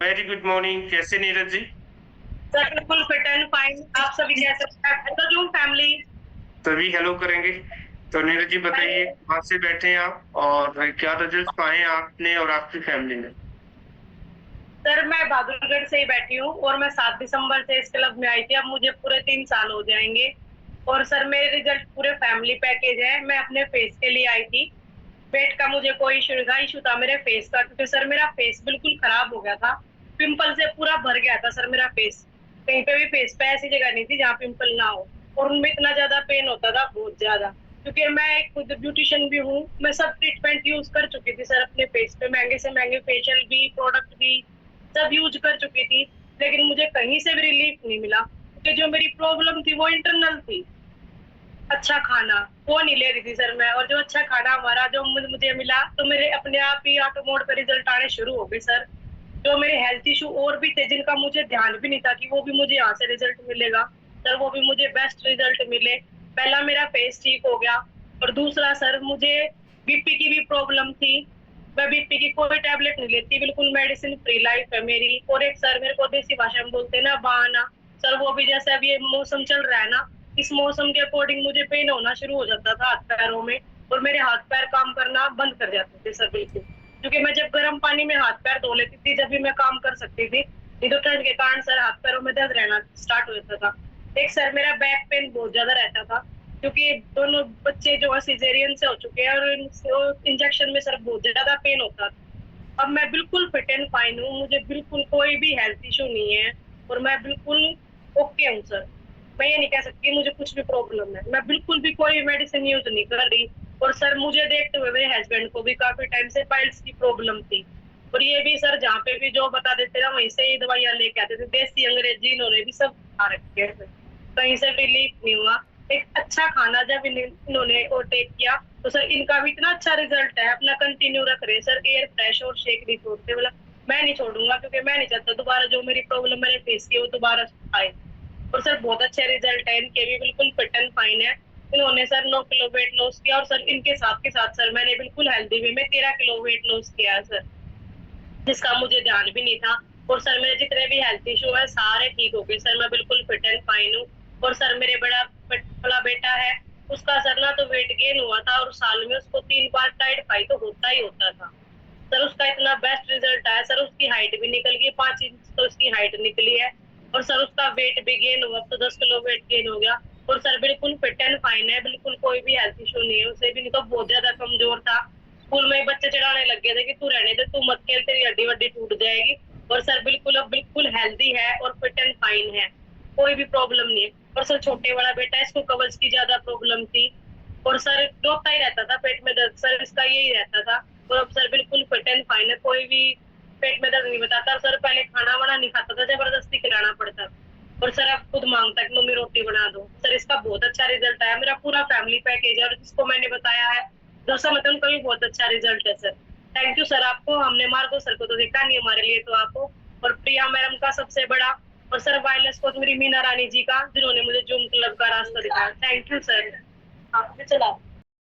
Very good morning. कैसे Neeraj ji? Sir बिल्कुल fit and fine. आप सभी कैसे हैं? फैमिली। तभी हेलो करेंगे। तो नीरज जी बताइए, कहाँ से बैठे हैं आप और क्या रिजल्ट पाए हैं आपने और आपकी फैमिली ने? सर मैं बहादुरगढ़ से ही बैठी हूँ और मैं 7 दिसंबर से इस क्लब में आई थी। अब मुझे पूरे 3 साल हो जाएंगे। और सर मेरे रिजल्ट पूरे फैमिली पैकेज है। मैं अपने फेस के लिए आई थी। पेट का मुझे कोई इशू था मेरे फेस का, क्योंकि सर मेरा फेस बिल्कुल खराब हो गया था। पिंपल से पूरा भर गया था सर मेरा फेस। कहीं पे भी फेस पे ऐसी जगह नहीं थी जहाँ पिंपल ना हो। और उनमें इतना ज्यादा पेन होता था, बहुत ज्यादा। क्योंकि मैं एक खुद ब्यूटिशियन भी हूँ, मैं सब ट्रीटमेंट यूज कर चुकी थी सर अपने फेस पे। महंगे से महंगे फेशियल भी, प्रोडक्ट भी सब यूज कर चुकी थी। लेकिन मुझे कहीं से भी रिलीफ नहीं मिला, क्योंकि जो मेरी प्रॉब्लम थी वो इंटरनल थी। अच्छा खाना वो नहीं ले रही थी सर मैं। और जो अच्छा खाना हमारा जो मुझे मिला, तो मेरे अपने आप ही ऑटो मोड पे रिजल्ट आने शुरू हो गए सर। जो मेरे हेल्थ इशू और भी थे, जिनका मुझे ध्यान भी नहीं था कि वो भी मुझे यहाँ से रिजल्ट मिलेगा, सर वो भी मुझे बेस्ट रिजल्ट मिले। पहला मेरा फेस ठीक हो गया। और दूसरा सर, मुझे बीपी की भी प्रॉब्लम थी। मैं बीपी की कोई टैबलेट नहीं लेती, बिल्कुल मेडिसिन फ्री लाइफ है मेरी। और एक सर मेरे को देसी भाषा में बोलते हैं ना, बहाना। सर वो भी जैसे अब ये मौसम चल रहा है ना, इस मौसम के अकॉर्डिंग मुझे पेन होना शुरू हो जाता था हाथ पैरों में। और मेरे हाथ पैर काम करना बंद कर जाते थे सर बिल्कुल। क्योंकि मैं जब गर्म पानी में हाथ पैर धो लेती थी, जब भी मैं काम कर सकती थी। नहीं तो ठंड के कारण सर हाथ पैरों में दर्द रहना स्टार्ट हो जाता था। एक सर मेरा बैक पेन बहुत ज्यादा रहता था, क्योंकि दोनों बच्चे जो है सिजेरियन से हो चुके हैं, और इंजेक्शन में सर बहुत ज्यादा पेन होता था। अब मैं बिल्कुल फिट एंड फाइन हूँ, मुझे बिल्कुल कोई भी हेल्थ इशू नहीं है। और मैं बिल्कुल ओके हूँ सर। मैं ये नहीं कह सकती मुझे कुछ भी प्रॉब्लम है, मैं बिल्कुल भी कोई मेडिसिन यूज नहीं कर रही। और सर मुझे देखते हुए मेरे हस्बैंड को भी काफी टाइम से पाइल्स की प्रॉब्लम थी। और ये भी सर जहाँ पे भी जो बता देते ना, वहीं से ही दवाइयां लेके आते थे, देसी अंग्रेजी इन्होंने भी सब खा रखे हैं। कहीं से रिलीफ नहीं हुआ। एक अच्छा खाना जब इन्होंने और टेक किया, तो सर इनका भी इतना अच्छा रिजल्ट है। अपना कंटिन्यू रख रहे सर, एयर फ्रेश और शेक नहीं छोड़ते। मतलब मैं नहीं छोड़ूंगा, क्योंकि मैं नहीं चाहता दोबारा जो मेरी प्रॉब्लम मैंने फेस की वो दोबारा आए। और सर बहुत अच्छे रिजल्ट है इनके भी, बिल्कुल फिट एंड फाइन है। इन्होंने सर 9 किलो वेट लॉस किया। और सर इनके साथ के साथ सर मैंने बिल्कुल हेल्दी वे में 13 किलो वेट लॉस किया है सर, जिसका मुझे ध्यान भी नहीं था। और सर मेरे जितने भी हेल्थ इशू है सारे ठीक हो गए सर, मैं बिल्कुल फिट एंड फाइन हूँ। और सर मेरे बड़ा बेटा है, उसका सर ना तो वेट गेन हुआ था, और साल में उसको 3 बार टाइफाइड तो होता ही होता था। सर उसका इतना बेस्ट रिजल्ट आया सर, उसकी हाइट भी निकल गई, 5 इंच तो उसकी हाइट निकली है। और सर उसका वेट भी गेन हुआ, तो 10 किलो वेट गेन हो गया। और सर बिल्कुल फिट एंड फाइन है, बिल्कुल कोई भी हेल्थ इशू नहीं है उसे भी। नहीं तो बहुत ज्यादा कमजोर था, स्कूल में ही बच्चे चिढ़ाने लग गए थे कि तू रहने दे, तू मत खेल, तेरी हड्डी वड्डी टूट जाएगी। और सर बिल्कुल अब बिल्कुल हेल्दी है और फिट एंड फाइन है, कोई भी प्रॉब्लम नहीं है। और सर छोटे वाला बेटा है, इसको कब्ज की ज्यादा प्रॉब्लम थी। और सर रोता ही रहता था, पेट में दर्द सर इसका यही रहता था। और अब सर बिल्कुल फिट एंड फाइन है, कोई भी पेट में दर्द नहीं बताता। सर पहले खाना वाना नहीं खाता था, जबरदस्ती खिलाना पड़ता। और सर अब खुद मांगता है कि मम्मी रोटी बना दो। सर इसका बहुत अच्छा रिजल्ट आया, मेरा पूरा फैमिली पैकेज है। और जिसको मैंने बताया है दोस्तों, मतलब उनका भी बहुत अच्छा रिजल्ट है सर। थैंक यू सर आपको। हमने मार्गो सर को तो देखा नहीं, हमारे लिए तो आपको। और प्रिया मैडम का सबसे बड़ा। और सर वायरलेस को मेरी मीना रानी जी का, जिन्होंने मुझे जूम क्लब का रास्ता दिखाया। Thank you sir. आपने चला